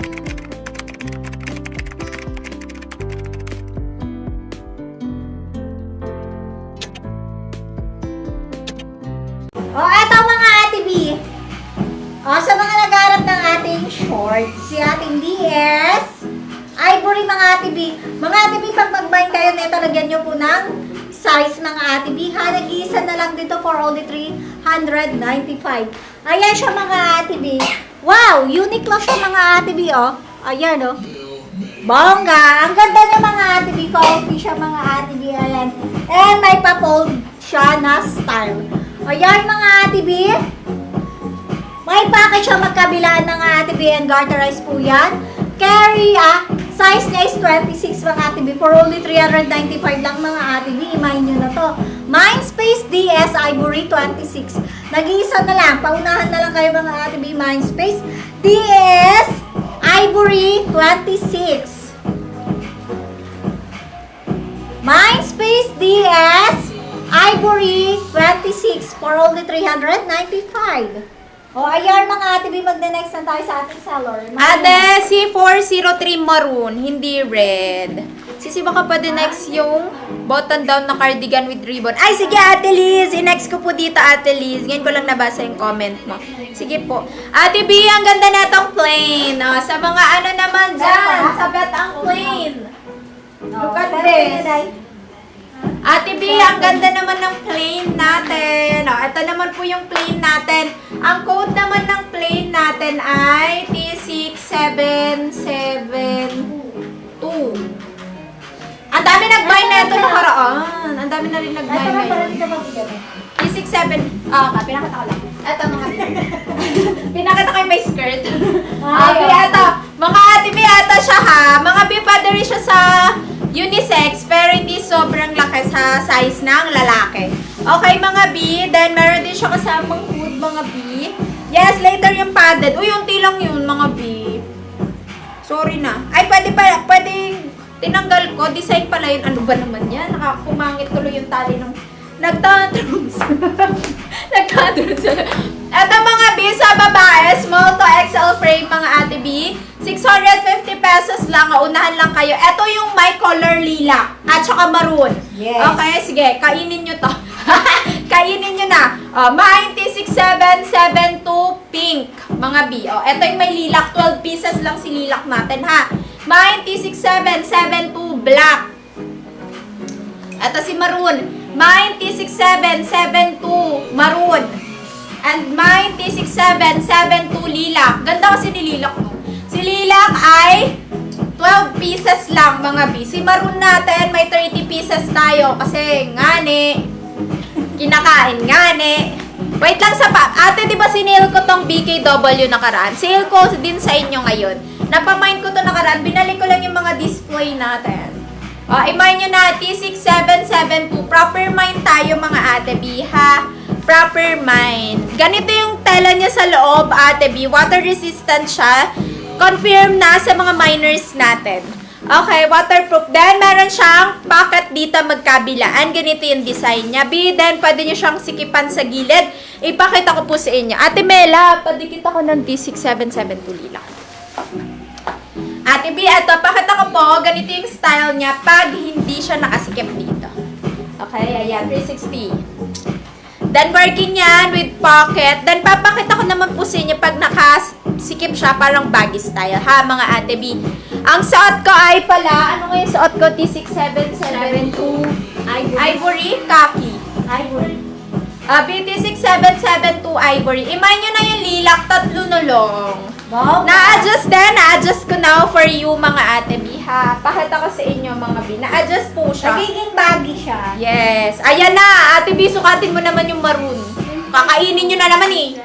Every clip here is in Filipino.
Eto mga Ate B. Sa mga nagharap ng ating shorts, si ating DS, Ivory mga Ate B. Mga Ate B, pag mag-bind kayo nito, lagyan nyo po ng size mga Ate B. Nag-iisa na lang dito for only 395. Ayan siya mga Ate B. Wow! Unique lang siya mga Ate B, oh. Ayan, oh. Bongga! Ang ganda niya mga Ate B. Coffee siya mga Ate B. Ayan. And may pa-fold siya na style. Ayan mga Ate B. May package siya magkabilaan ng Ate B and garterized po yan. Carry, size niya is 26 mga Ate B. For only 395 lang mga Ate B. Imahin nyo na to. Mindspace DS Ivory 26. Nag-iisa na lang. Paunahan na lang kayo mga Ate B. Mindspace DS Ivory 26. Mindspace DS Ivory 26 for only 395. Ayan mga Ate B, magna-next na tayo sa ating seller. Ate, C403 maroon, hindi red. Sisi, baka pa din next yung button down na cardigan with ribbon. Ay, sige Ate Liz, i-next ko po dito Ate Liz. Ngayon ko lang nabasa yung comment mo. Sige po. Ate B, ang ganda na itong plain. Sa mga ano naman dyan, sabat ang plain. Look at this. Ate B, ang ganda naman ng plain natin. Ito naman po yung plain natin. Ang code naman ng plain natin ay T6772. Ang dami nag-buy na ito nakaraan. Ang dami na rin nag-buy na yun. T67. Pinakita ko lang. Ito mga pinakita ko yung may skirt. Ito. Mga Ate B, ito siya ha. Mga B, pwede rin siya sa unisex, pero hindi sobrang laki sa size ng lalaki. Okay, mga B. Then, meron din siya kasamang hood, mga B. Yes, later yung padded. Uy, unti lang yun, mga B. Sorry na. Ay, pwede tinanggal ko. Design pala yun. Ano ba naman yan? Nakakumangit tuloy yung tali ng nagtatrums. Nagtatrums. Ito mga B, sa babae, small to XL frame, mga Ate B. 650 pesos lang. Unahan lang kayo. Ito yung my color lila. At saka maroon. Yes. Okay, sige. Kainin nyo to. Kainin nyo na. 96772 pink. Mga B. Ito yung may lilak. 12 pieces lang si lilak natin, ha. 96772 black. Ito si maroon. 96772 maroon. And 96772 lilak. Ganda kasi ni lilak, no? Si lilak ay 12 pieces lang, mga B. Si maroon natin, may 30 pieces tayo. Kasi, ngani, kinakain, ngani. Wait lang sa ate, di ba sinale ko tong BKW nakaraan? Sale ko din sa inyo ngayon. Napamind ko to nakaraan. Binalik ko lang yung mga display natin. I-mind nyo na, T6772. Proper mind tayo, mga Ate B, ha? Proper mind. Ganito yung tela niya sa loob, Ate B. Water resistant siya. Confirm na sa mga miners natin. Okay, waterproof. Then, meron siyang pocket dito magkabilaan. Ganito yung design niya. B, then, pwede nyo siyang sikipan sa gilid. Ipakita ko po sa inyo. Ate Mela, padikit ako ng T6772 lila. Ate B, ito, pakita ko po. Ganito yung style niya pag hindi siya nakasikip dito. Okay, ayan, 360. Then, working yan with pocket. Then, papakita ko naman po sa inyo pag nakasikip siya, parang baggy style, ha, mga Ate B. Ang suot ko ay pala, ano nga yung suot ko? T6772 Ivory, khaki. Ivory. BT6772 Ivory. Imahin nyo na yung lilak, tatlo na lang. Wow. Na-adjust din. Na-adjust ko now for you, mga Ate B, ha. Pakita ko sa inyo, mga B. Na-adjust po siya. Nagiging baggy siya. Yes. Ayan na. Ate B, sukatin mo naman yung maroon. Kakainin nyo na naman eh.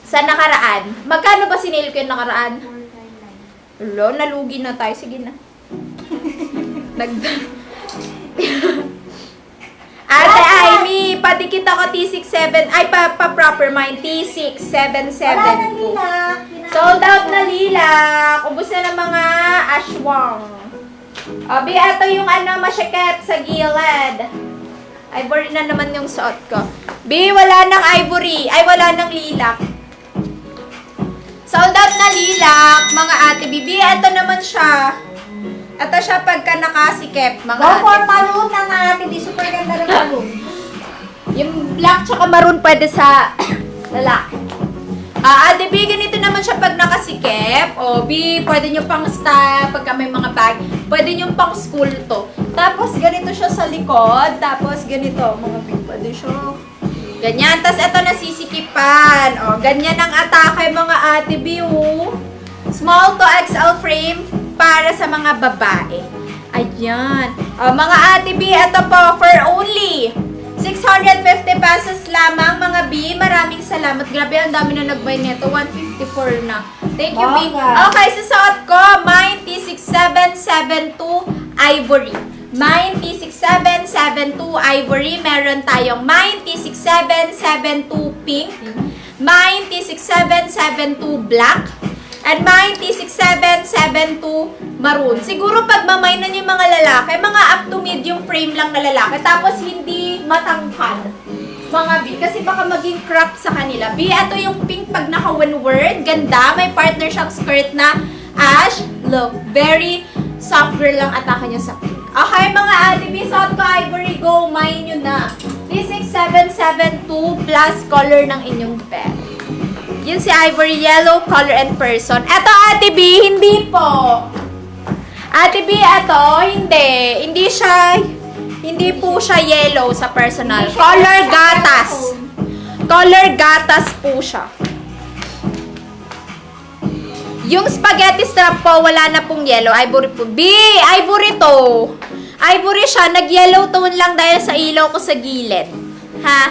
Sa nakaraan. Magkano ba sinale ko yung nakaraan? Ulo, nalugi na tayo. Sige na. Ate Amy, padikit ako T67, ay pa-proper mind, T6772. Wala nang lilak. Sold out na lilak. Ubus na ng mga aswang. Abi, ito yung masyakit sa gilid. Ivory na naman yung suot ko. B, wala nang ivory. Ay, wala nang lilak. Sold out na mga ate bibi. Ito naman siya. Ito siya pagka nakasikip, mga Go for ate. maroon na mga ate B. Super ganda ng maroon. Yung black tsaka maroon pwede sa lalaki. Ate B, ganito naman siya pag nakasikip. O, B, pwede nyo pang pagka may mga bag. Pwede nyo pang school to. Tapos, ganito siya sa likod. Tapos, ganito, mga B, pwede siya. Ganyan. Tapos, ito nasisikipan. O, ganyan ang atake, mga ate B, oh. Small to XL frame para sa mga babae. Ayan. O, mga ate B, ito po, for only 650 pesos lamang, mga B. Maraming salamat. Grabe, ang dami na nag-buy nito. 154 na. Thank you, B. Bongga. Okay, susuot ko, Mine T6772 Ivory. Mine T6772 Ivory. Meron tayong Mine T6772 Pink. Mine T6772 Black. And Mine T6772 Maroon. Siguro pag mamainan yung mga lalaki, mga up to medium frame lang na lalaki. Tapos hindi matangkad. Mga B. Kasi baka maging crop sa kanila. B, ito yung pink pag naka one word. Ganda. May partner siyang skirt na ash. Look. Very soft girl lang atake niya sa pink. Okay, mga ate B. Suot ko Ivory. Go. Mine nyo na. T6772 plus color ng inyong pet. Yun si Ivory, yellow, color, and person. Eto, Ate B, hindi po. Ate B, eto, hindi. Hindi po siya yellow sa personal. Hindi siya Color yellow sa gatas. personal. Color gatas po siya. Yung spaghetti strap po, wala na pong yellow. Ivory po. B, ivory to. Ivory siya, nag-yellow tone lang dahil sa ilaw ko sa gilid. Ha?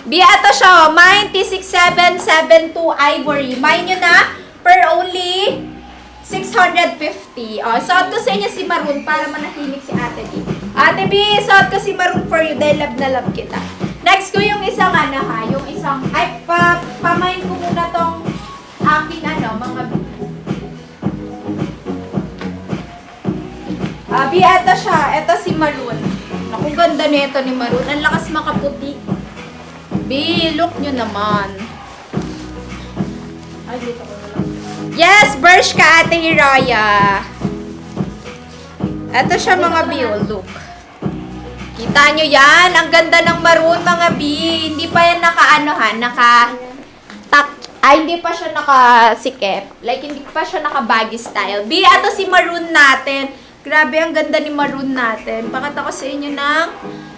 B, ito siya, Mine T6772 Ivory. Mine nyo na, per only 650. O, suot ko sa inyo si Maroon para manahimik si Ate B. Ate B, suot ko si Maroon for you dahil love na love kita. Next ko yung isang yung isang, pamain ko muna tong akin mga B. B, ito siya, ito si Maroon. Naku, ganda nito ni Maroon. Ang lakas makaputi. B, look nyo naman. Ay, dito ko na lang. Yes, brush ka, Ate Hiraya. Ito siya, mga B, oh, look. Kita nyo yan? Ang ganda ng maroon, mga B. Hindi pa yan hindi pa siya nakasikip. Like, hindi pa siya naka-baggy style. B, ito si maroon natin. Grabe, ang ganda ni maroon natin. Pakita ko sa inyo ng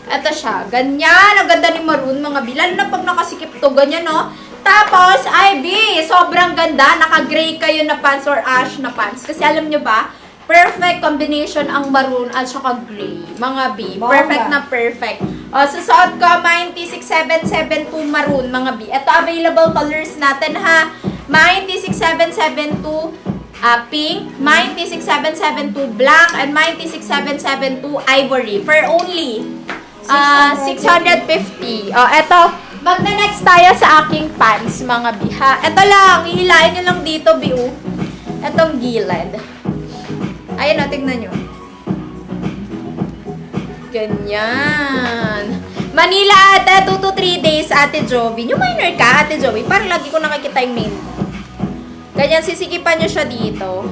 eto siya. Ganyan. Ang ganda ni maroon, mga B. Lalo na pag nakasikip to. Ganyan, no? Tapos, ay, B, sobrang ganda. Naka-gray kayo na pants or ash na pants. Kasi alam nyo ba, perfect combination ang maroon at saka gray. Mga B. Perfect na perfect. Susuot ko, Mine T6772 maroon, mga B. Ito, available colors natin, ha? Mine T6772 pink, Mine T6772 black, and Mine T6772 ivory. For only 650. Eto, magna-next tayo sa aking pants, mga B, ha? Eto lang, hihilain nyo lang dito, B, etong gilid. Ayun, tignan nyo. Ganyan. Manila, ate, 2 to 3 days, Ate Jovi. Yung minor ka, Ate Jovi. Parang lagi ko nakikita yung name. Ganyan, sisikipan nyo siya dito.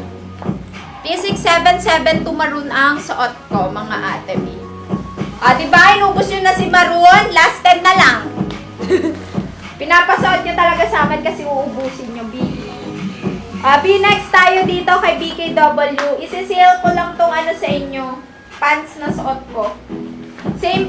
T6772 maroon ang suot ko, mga ate B. Diba, inubos nyo na si maroon? Last 10 na lang. Pinapasuot nyo talaga sa akin kasi uubusin nyo, B. B, next tayo dito kay BKW. Isi-sale ko lang tong sa inyo. Pants na suot ko. Same